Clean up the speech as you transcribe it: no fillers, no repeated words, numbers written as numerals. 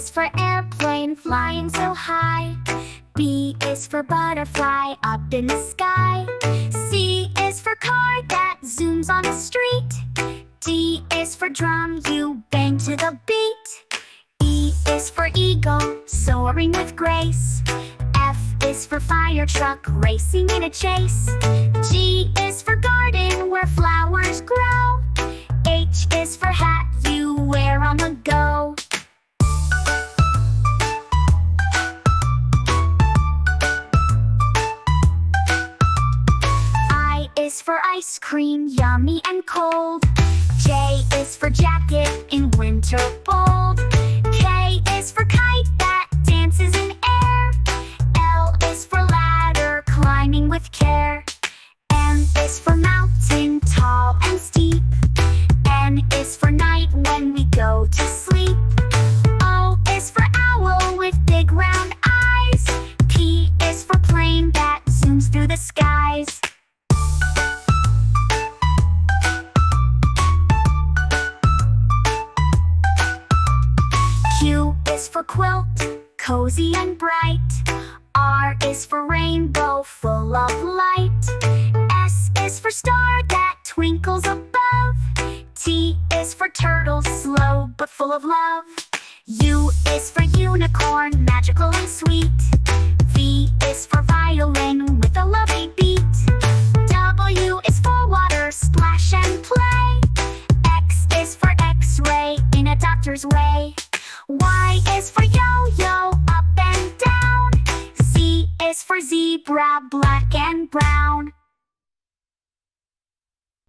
is for airplane flying so high. B is for butterfly up in the sky. C is for car that zooms on the street. D is for drum you bang to the beat. E is for eagle soaring with grace. F is for fire truck racing in a chase. G is for garden where flowers grow. H is for hat you wear on the go. I is for ice cream, yummy and cold. J is for jacket in winter bold. K is for kite that dances in air. L is for ladder climbing with care. M is for mountain tall and steep. N is for night when we go to sleep. O is for owl with big round eyes. P is for plane that zooms through the skies. Q is for quilt, cozy and bright. R is for rainbow, full of light. S is for star that twinkles above. T is for turtle, slow but full of love. U is for unicorn, magical and sweet. V is for violin with a lovely beat. W is for water, splash and play. X is for X-ray in a doctor's way.